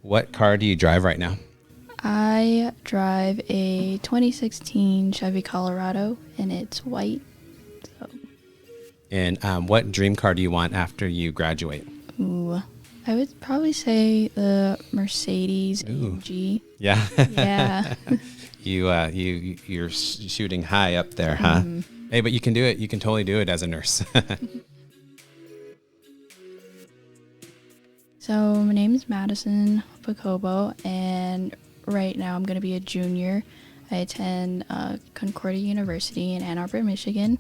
What car do you drive right now? I drive a 2016 Chevy Colorado, and it's white. So, And what dream car do you want after you graduate? ooh, I would probably say the Mercedes Ooh. AMG. Yeah. Yeah. You're shooting high up there, huh? Hey, but you can do it. You can totally do it as a nurse. So my name is Madison Pacobo, and right now I'm going to be a junior. I attend Concordia University in Ann Arbor, Michigan,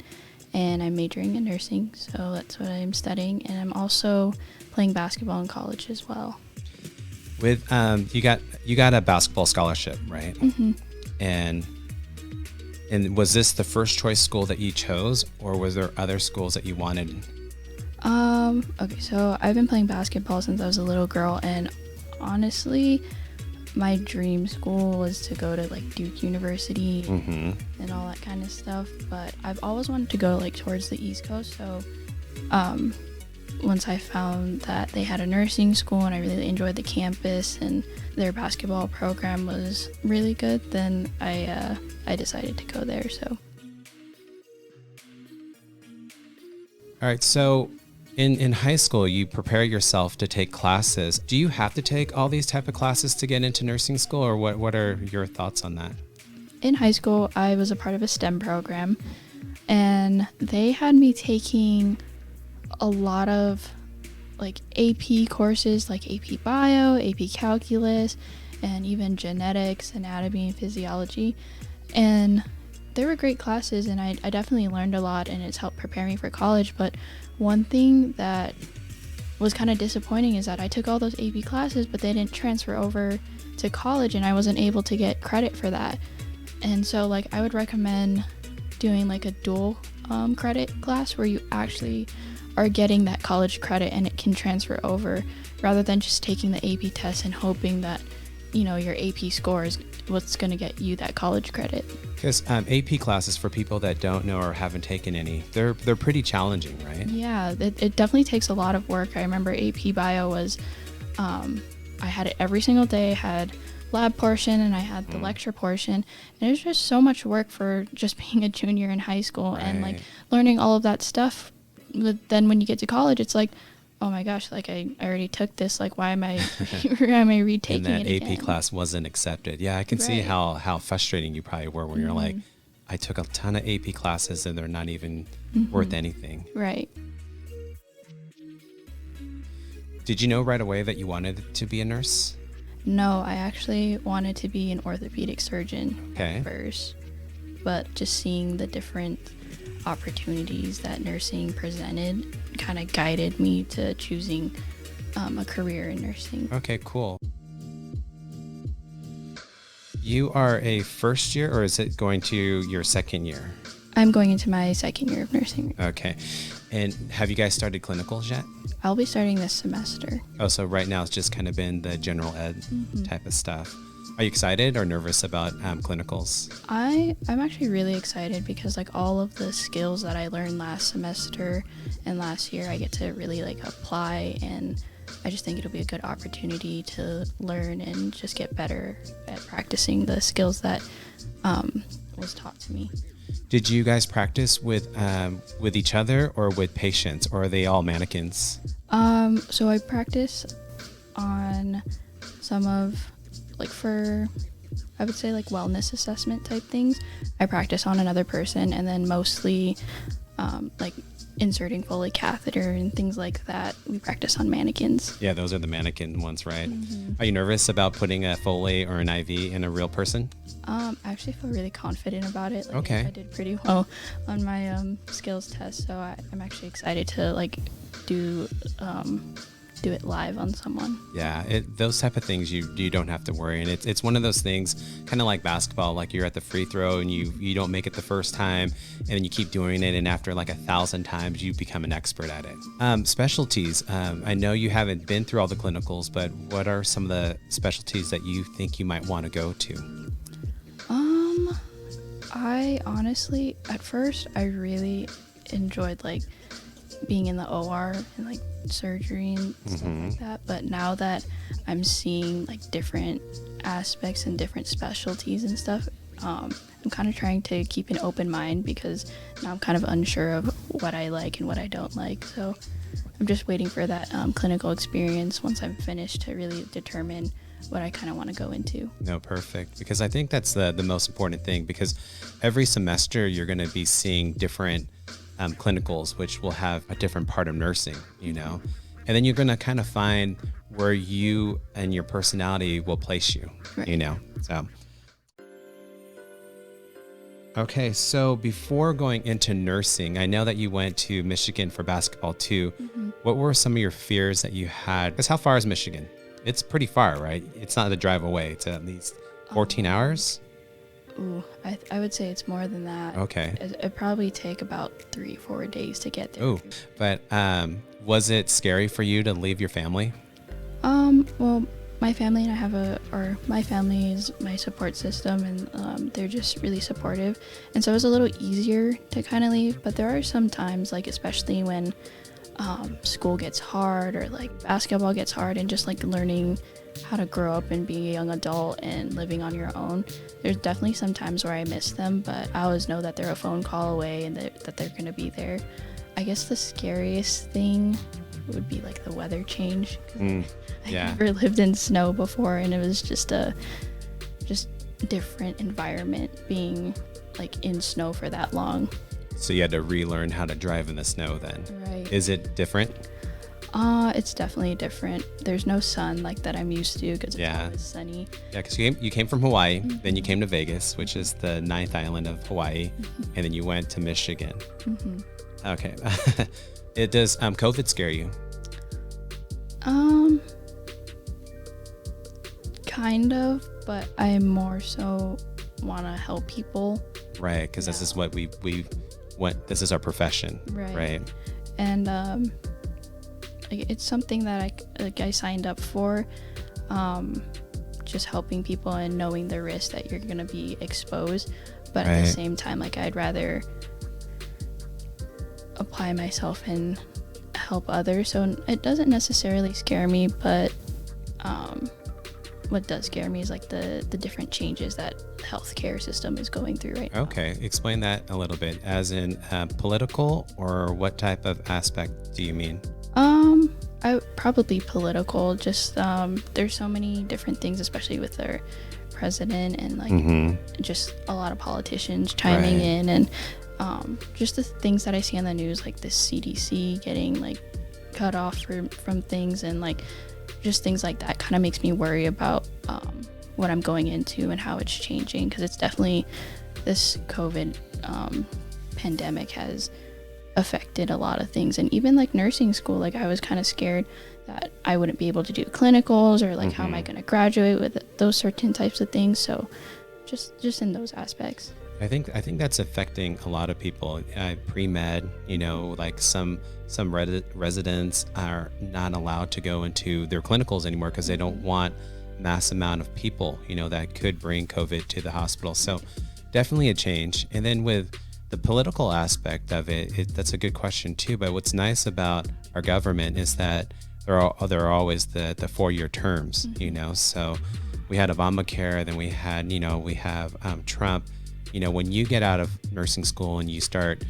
and I'm majoring in nursing, so that's what I'm studying. And I'm also playing basketball in college as well. With you got a basketball scholarship, right? Mm-hmm. And was this the first choice school that you chose, or was there other schools that you wanted? Okay, so I've been playing basketball since I was a little girl, and honestly, my dream school was to go to like Duke University and all that kind of stuff, but I've always wanted to go like towards the East Coast, so once I found that they had a nursing school and I really enjoyed the campus and their basketball program was really good, then I decided to go there. So All right, so in high school, you prepare yourself to take classes. Do you have to take all these type of classes to get into nursing school, or what are your thoughts on that? in high school, I was a part of a STEM program, and they had me taking a lot of like AP courses, like AP Bio, AP Calculus, and even genetics, anatomy, and physiology. And they were great classes, and I definitely learned a lot, and it's helped prepare me for college. But one thing that was kind of disappointing is that I took all those AP classes, but they didn't transfer over to college, and I wasn't able to get credit for that. And so like I would recommend doing like a dual credit class where you actually are getting that college credit and it can transfer over, rather than just taking the AP test and hoping that, you know, your AP score is what's going to get you that college credit. Because AP classes, for people that don't know or haven't taken any, they're pretty challenging, right? Yeah, it definitely takes a lot of work. I remember AP Bio was, I had it every single day. I had lab portion and I had the lecture portion, and it was just so much work for just being a junior in high school and like learning all of that stuff. But then when you get to college, it's like, oh my gosh, like I already took this, like why am I am I retaking And that it AP again? class wasn't accepted. Yeah, I can see how frustrating you probably were when you're like, I took a ton of AP classes and they're not even worth anything. Right. Did you know right away that you wanted to be a nurse? No, I actually wanted to be an orthopedic surgeon at first, but just seeing the different opportunities that nursing presented kind of guided me to choosing a career in nursing. Okay, cool. You are a first year, or is it going to your second year? I'm going into my second year of nursing. Okay. And have you guys started clinicals yet? I'll be starting this semester. Oh, so right now it's just kind of been the general ed type of stuff. Are you excited or nervous about clinicals? I'm actually really excited because like all of the skills that I learned last semester and last year, I get to really like apply, and I just think it'll be a good opportunity to learn and just get better at practicing the skills that was taught to me. Did you guys practice with each other or with patients, or are they all mannequins? So I practice on some of, like for, I would say like wellness assessment type things. I practice on another person, and then mostly like inserting Foley catheter and things like that, we practice on mannequins. Yeah, those are the mannequin ones, right? Are you nervous about putting a Foley or an IV in a real person? I actually feel really confident about it. Like, okay. I did pretty well on my skills test, so I'm actually excited to like do it live on someone. Yeah, those type of things you don't have to worry, and it's one of those things, kind of like basketball. Like you're at the free throw and you don't make it the first time, and then you keep doing it, and after like 1,000 times you become an expert at it. Specialties. I know you haven't been through all the clinicals, but what are some of the specialties that you think you might want to go to? I honestly, at first, I really enjoyed like being in the OR and like surgery and stuff like that. But now that I'm seeing like different aspects and different specialties and stuff, I'm kind of trying to keep an open mind because now I'm kind of unsure of what I like and what I don't like. So I'm just waiting for that clinical experience once I'm finished to really determine what I kind of want to go into. No, perfect. Because I think that's the most important thing, because every semester you're going to be seeing different clinicals, which will have a different part of nursing, you know, and then you're going to kind of find where you and your personality will place you, you know, so. Okay, so before going into nursing, I know that you went to Michigan for basketball too. What were some of your fears that you had? Because how far is Michigan? It's pretty far, right? It's not a drive away. It's at least 14 hours? Ooh, I would say it's more than that. Okay. It'd probably take about 3-4 days to get there. Oh, but was it scary for you to leave your family? Well, my family and my family is my support system, and they're just really supportive. And so it was a little easier to kind of leave, but there are some times, like especially when school gets hard or like basketball gets hard, and just like learning how to grow up and be a young adult and living on your own. There's definitely some times where I miss them, but I always know that they're a phone call away and that they're going to be there. I guess the scariest thing would be like the weather change. I never lived in snow before, and it was just different environment being like in snow for that long. So you had to relearn how to drive in the snow then. Right. Is it different? It's definitely different. There's no sun like that I'm used to because it's always sunny. Yeah, because you came from Hawaii, then you came to Vegas, which is the 9th island of Hawaii, and then you went to Michigan. Okay. Does COVID scare you? Kind of, but I more so want to help people. Right, because this is what we went. This is our profession. Right. And it's something that I signed up for. Just helping people and knowing the risk that you're gonna be exposed, but at the same time, like I'd rather apply myself and help others. So it doesn't necessarily scare me, but what does scare me is like the different changes that the healthcare system is going through right now. Okay, explain that a little bit, as in political, or what type of aspect do you mean? I probably political. Just there's so many different things, especially with our president and like just a lot of politicians chiming in, and just the things that I see on the news, like the CDC getting like cut off from things, and like just things like that kind of makes me worry about what I'm going into and how it's changing, because it's definitely, this COVID pandemic has affected a lot of things. And even like nursing school, like I was kind of scared that I wouldn't be able to do clinicals, or like how am I going to graduate with those certain types of things. So just in those aspects. I think that's affecting a lot of people. Pre-med, you know, like some residents are not allowed to go into their clinicals anymore because they don't want mass amount of people, you know, that could bring COVID to the hospital. So definitely a change. And then with the political aspect of it, that's a good question too. But what's nice about our government is that there are always the 4-year terms, you know. So we had Obamacare, then we have Trump. You know, when you get out of nursing school and you start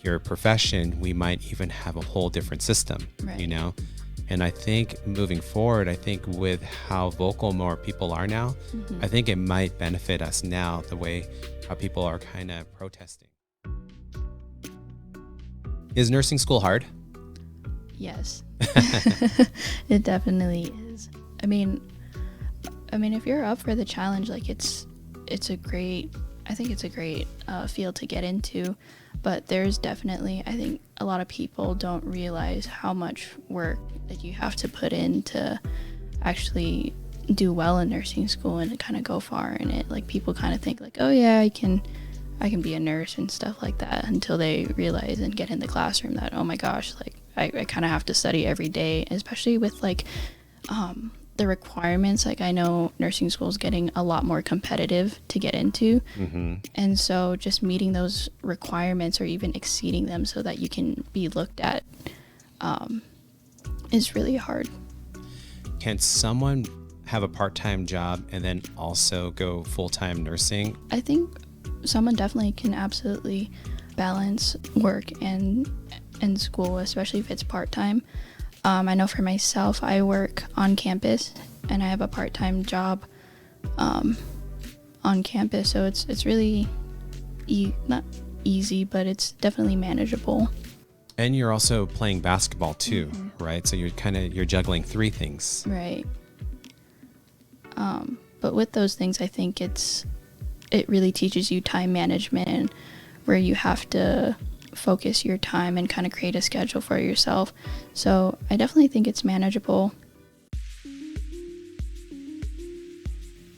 your profession, we might even have a whole different system, you know. And I think moving forward, I think with how vocal more people are now, I think it might benefit us now, the way how people are kind of protesting. Is nursing school hard? Yes. It definitely is. I mean, if you're up for the challenge, like it's a great field to get into, but there's definitely, I think a lot of people don't realize how much work that you have to put in to actually do well in nursing school and kind of go far in it. Like people kind of think like, oh yeah, I can be a nurse and stuff like that, until they realize and get in the classroom that, oh my gosh, like I kind of have to study every day, especially with like the requirements, like I know nursing school is getting a lot more competitive to get into. And so just meeting those requirements or even exceeding them so that you can be looked at is really hard. Can someone have a part-time job and then also go full-time nursing? I think someone definitely can absolutely balance work and school, especially if it's part-time. I know for myself, I work on campus and I have a part-time job on campus, so it's really not easy, but it's definitely manageable. And you're also playing basketball too, right? So you're juggling 3 things. Right. But with those things, I think it really teaches you time management, and where you have to focus your time and kind of create a schedule for yourself. So I definitely think it's manageable.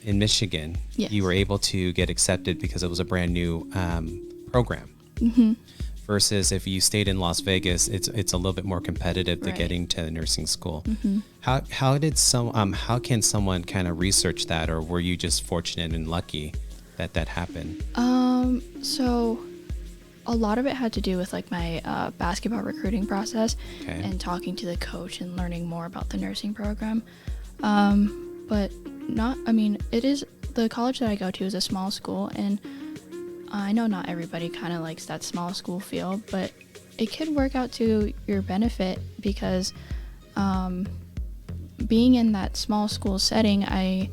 In Michigan, Yes. you were able to get accepted because it was a brand new program. Versus if you stayed in Las Vegas, it's a little bit more competitive to Right. getting to nursing school. How can someone kind of research that, or were you just fortunate and lucky that happened? So a lot of it had to do with like my basketball recruiting process and talking to the coach and learning more about the nursing program. But it is, the college that I go to is a small school, and I know not everybody kind of likes that small school feel, but it could work out to your benefit because being in that small school setting, I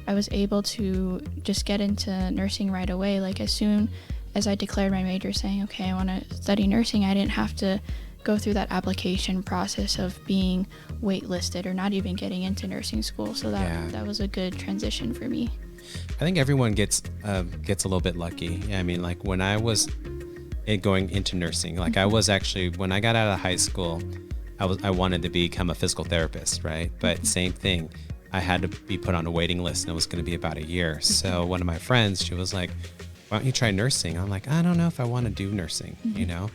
was able to just get into nursing right away. Like as soon as I declared my major saying, okay, I want to study nursing, I didn't have to go through that application process of being waitlisted or not even getting into nursing school. So that was a good transition for me. I think everyone gets a little bit lucky. I mean, like when I was going into nursing, like I was actually, when I got out of high school, I wanted to become a physical therapist, right? But same thing, I had to be put on a waiting list, and it was going to be about a year. So one of my friends, she was like, why don't you try nursing? I'm like, I don't know if I want to do nursing, you know?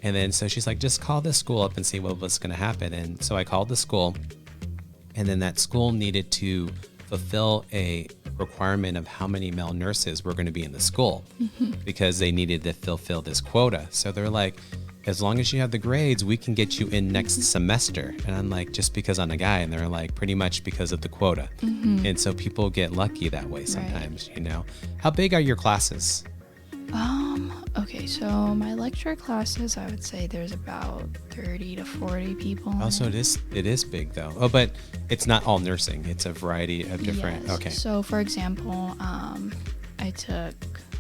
And then so she's like, just call this school up and see what's going to happen. And so I called the school, and then that school needed to fulfill a requirement of how many male nurses were going to be in the school because they needed to fulfill this quota. So they're like, as long as you have the grades, we can get you in next semester. And I'm like, just because I'm a guy? And they're like, pretty much because of the quota. And so people get lucky that way sometimes, you know. How big are your classes? Okay, so my lecture classes, I would say there's about 30 to 40 people. Oh, so it is big though. Oh, but it's not all nursing. It's a variety of different. Yes. Okay. So for example, I took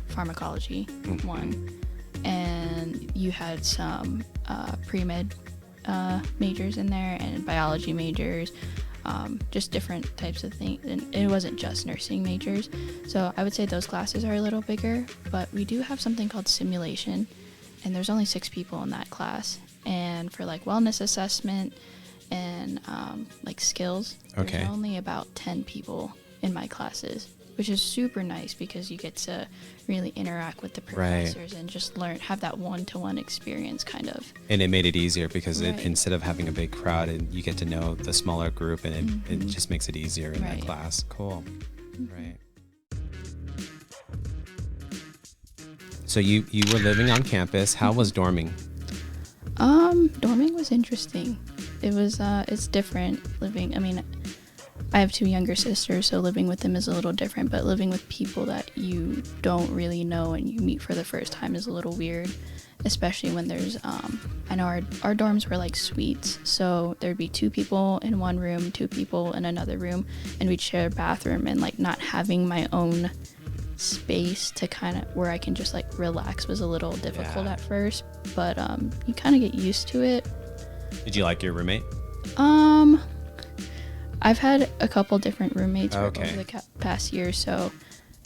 pharmacology 1, and you had some pre-med majors in there and biology majors. Just different types of things, and it wasn't just nursing majors. So I would say those classes are a little bigger, but we do have something called simulation, and there's only 6 people in that class. And for like wellness assessment and like skills, there's only about 10 people in my classes, which is super nice because you get to really interact with the professors and just have that one-to-one experience kind of. And it made it easier because instead of having a big crowd, and you get to know the smaller group, and it just makes it easier in that class. Cool. Right. So you were living on campus. How was dorming? Dorming was interesting. It was it's different living. I mean, I have 2 younger sisters, so living with them is a little different, but living with people that you don't really know and you meet for the first time is a little weird, especially when there's, I know our dorms were like suites, so there'd be 2 people in one room, 2 people in another room, and we'd share a bathroom, and like not having my own space to kind of where I can just like relax was a little difficult at first, but you kind of get used to it. Did you like your roommate? I've had a couple different roommates over the past year, so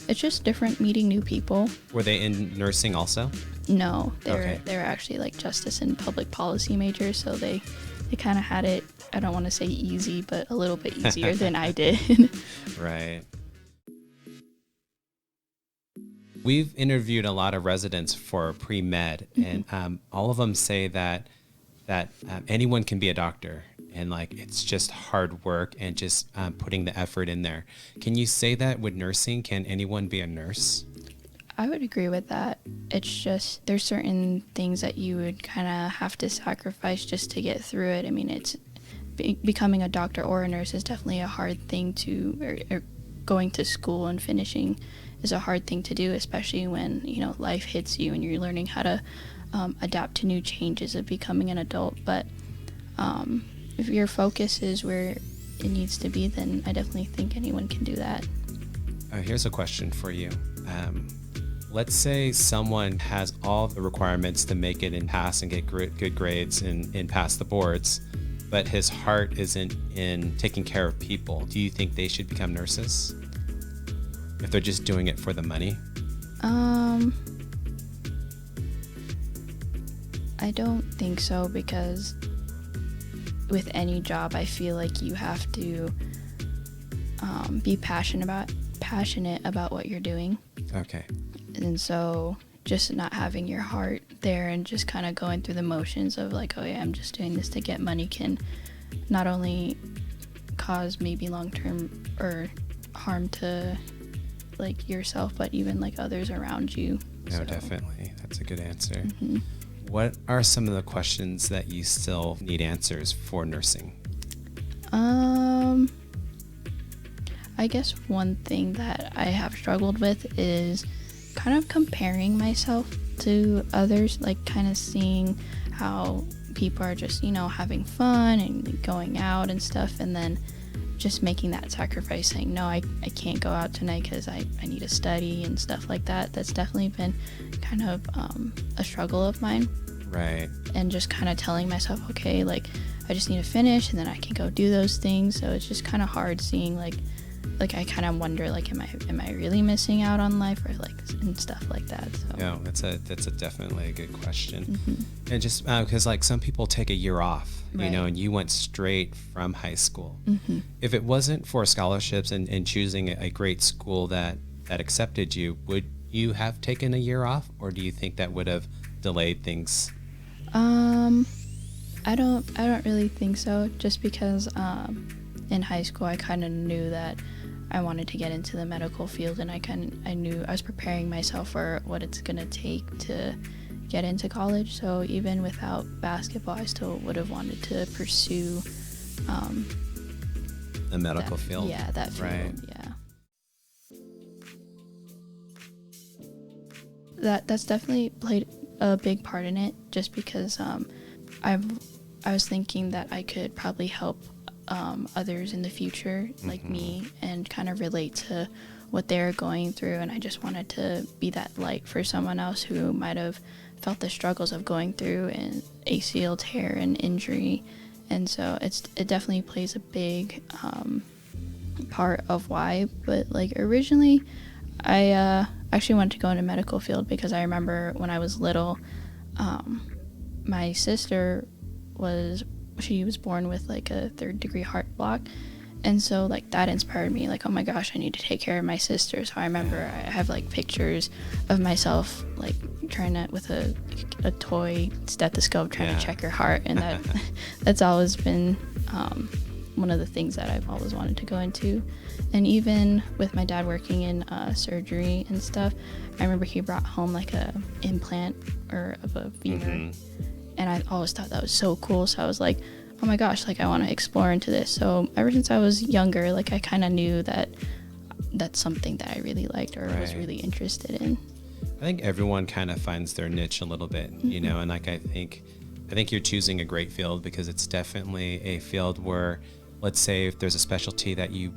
it's just different meeting new people. Were they in nursing also? No, they were actually like justice and public policy majors, so they kind of had it, I don't want to say easy, but a little bit easier than I did. Right. We've interviewed a lot of residents for pre-med, and all of them say that anyone can be a doctor. and like it's just hard work and just putting the effort in there. Can you say that with nursing? Can anyone be a nurse? I would agree with that. It's just there's certain things that you would kind of have to sacrifice just to get through it. I mean, it's becoming a doctor or a nurse is definitely a hard thing or going to school and finishing is a hard thing to do, especially when, you know, life hits you and you're learning how to adapt to new changes of becoming an adult. But if your focus is where it needs to be, then I definitely think anyone can do that. Here's a question for you. Let's say someone has all the requirements to make it and pass and get good grades and pass the boards, but his heart isn't in taking care of people. Do you think they should become nurses if they're just doing it for the money? I don't think so, because with any job, I feel like you have to be passionate about what you're doing. Okay. And so just not having your heart there and just kind of going through the motions of like, oh yeah, I'm just doing this to get money, can not only cause maybe long-term or harm to like yourself, but even like others around you. No, so. Definitely. That's a good answer. Mm-hmm. What are some of the questions that you still need answers for nursing? I guess one thing that I have struggled with is kind of comparing myself to others, like kind of seeing how people are just, you know, having fun and going out and stuff, and then just making that sacrifice, saying, no, I can't go out tonight because I need to study and stuff like that. That's definitely been kind of a struggle of mine. Right. And just kind of telling myself, okay, like I just need to finish and then I can go do those things. So it's just kind of hard seeing like I kind of wonder, like, am I really missing out on life, or like, and stuff like that. So. No, that's a definitely a good question. Mm-hmm. And just because like some people take a year off, right. you know, and you went straight from high school. Mm-hmm. If it wasn't for scholarships and choosing a great school that accepted you, would you have taken a year off, or do you think that would have delayed things? I don't really think so, just because in high school I kind of knew that I wanted to get into the medical field, and I knew I was preparing myself for what it's gonna take to get into college. So even without basketball, I still would have wanted to pursue the medical field. Yeah, that field. Right. Yeah. That's definitely played a big part in it, just because I was thinking that I could probably help others in the future, like mm-hmm. me, and kind of relate to what they're going through, and I just wanted to be that light for someone else who might have felt the struggles of going through an ACL tear and injury. And so it definitely plays a big part of why. But like originally I actually wanted to go into medical field because I remember when I was little, my sister was born with like a 3rd-degree heart block, and so like that inspired me, like, oh my gosh, I need to take care of my sister. So I remember I have like pictures of myself like trying to, with a toy stethoscope, trying to check her heart, and that's always been one of the things that I've always wanted to go into. And even with my dad working in surgery and stuff, I remember he brought home like a implant or of a feeder. Mm-hmm. And I always thought that was so cool. So I was like, oh my gosh, like I want to explore into this. So ever since I was younger, like I kind of knew that that's something that I really liked or was really interested in. I think everyone kind of finds their niche a little bit, mm-hmm. you know, and like I think you're choosing a great field, because it's definitely a field where, let's say if there's a specialty that you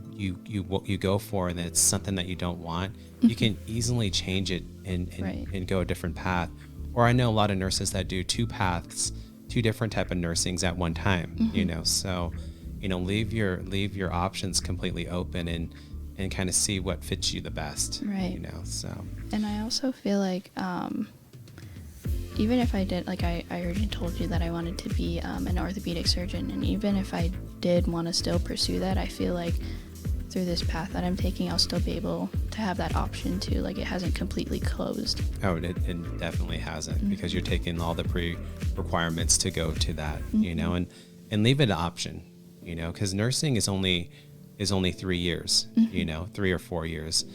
go for and it's something that you don't want, mm-hmm. you can easily change it and go a different path. Or I know a lot of nurses that do 2 paths, 2 different type of nursings at one time, mm-hmm. you know, so, you know, leave your options completely open and kind of see what fits you the best, right? You know, so. And I also feel like, even if I did, like I already told you that I wanted to be an orthopedic surgeon, and even if I did want to still pursue that, I feel like through this path that I'm taking, I'll still be able to have that option too. Like it hasn't completely closed. Oh, it definitely hasn't, mm-hmm. because you're taking all the pre-requirements to go to that, mm-hmm. you know, and and leave it an option, because nursing is only 3 years, 3 or 4 years.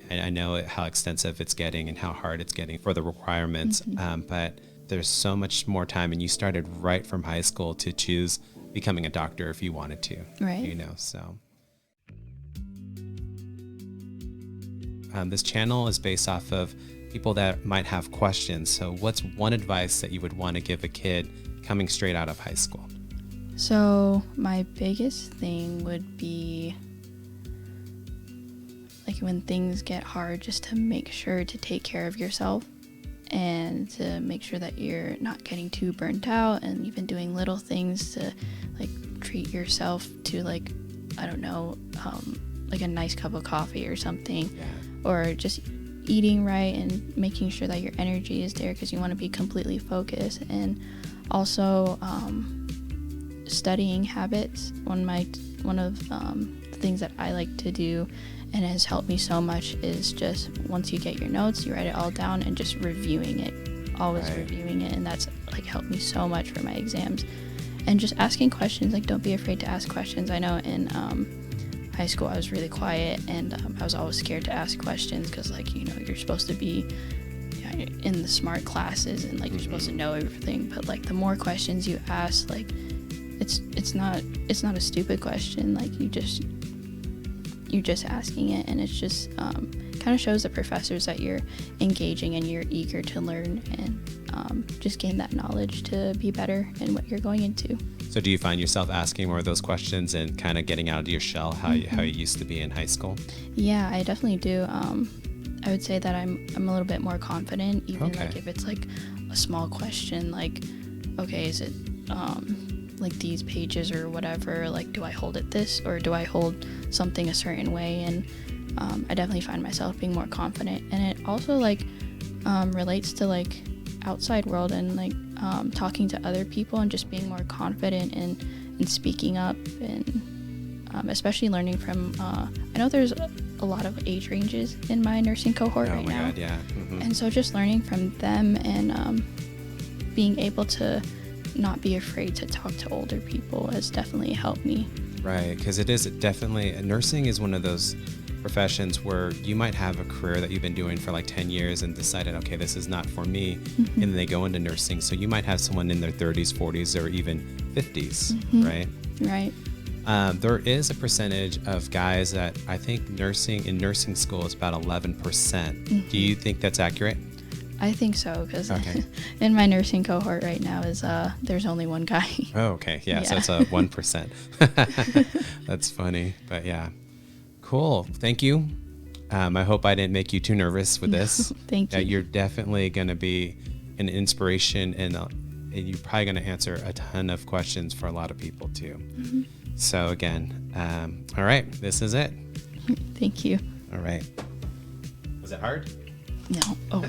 And I know how extensive it's getting and how hard it's getting for the requirements. But there's so much more time, and you started right from high school to choose becoming a doctor if you wanted to, Right. so. This channel is based off of people that might have questions. So what's one advice that you would want to give a kid coming straight out of high school? So my biggest thing would be, like, when things get hard, just to make sure to take care of yourself and to make sure that you're not getting too burnt out, and even doing little things to, like, treat yourself to, like, I don't know, like a nice cup of coffee or something, or just eating right and making sure that your energy is there, because you want to be completely focused. And also studying habits. One of the things that I like to do, and it has helped me so much, is just once you get your notes, you write it all down and just reviewing it, always reviewing it. And that's, like, helped me so much for my exams. And just asking questions, like, don't be afraid to ask questions. I know in high school I was really quiet, and I was always scared to ask questions, because, like, you're supposed to be in the smart classes, and, like, you're supposed to know everything. But, like, the more questions you ask, like, it's not a stupid question. Like, you're just asking it, and it's just kind of shows the professors that you're engaging and you're eager to learn, and just gain that knowledge to be better in what you're going into. So do you find yourself asking more of those questions and kind of getting out of your shell, how you used to be in high school? Yeah, I definitely do. I would say that I'm a little bit more confident, even like if it's like a small question, like, okay, is it like these pages or whatever, like, do I hold it this, or do I hold something a certain way? And I definitely find myself being more confident. And it also, like, relates to, like, outside world, and, like, talking to other people, and just being more confident in speaking up, and especially learning from I know there's a lot of age ranges in my nursing cohort right now. God, yeah. And so just learning from them, and being able to not be afraid to talk to older people has definitely helped me. Right, because it is definitely, nursing is one of those professions where you might have a career that you've been doing for like 10 years and decided, okay, this is not for me, and then they go into nursing. So you might have someone in their 30s, 40s, or even 50s, right? Right. There is a percentage of guys that I think in nursing school is about 11%. Do you think that's accurate? I think so, because in my nursing cohort right now is there's only one guy. Oh, okay. Yeah. So it's a 1%. That's funny. But yeah. Cool. Thank you. I hope I didn't make you too nervous with this. Thank you. You're definitely going to be an inspiration, and you're probably going to answer a ton of questions for a lot of people too. So again, all right, this is it. Thank you. All right. Was it hard? No. Oh.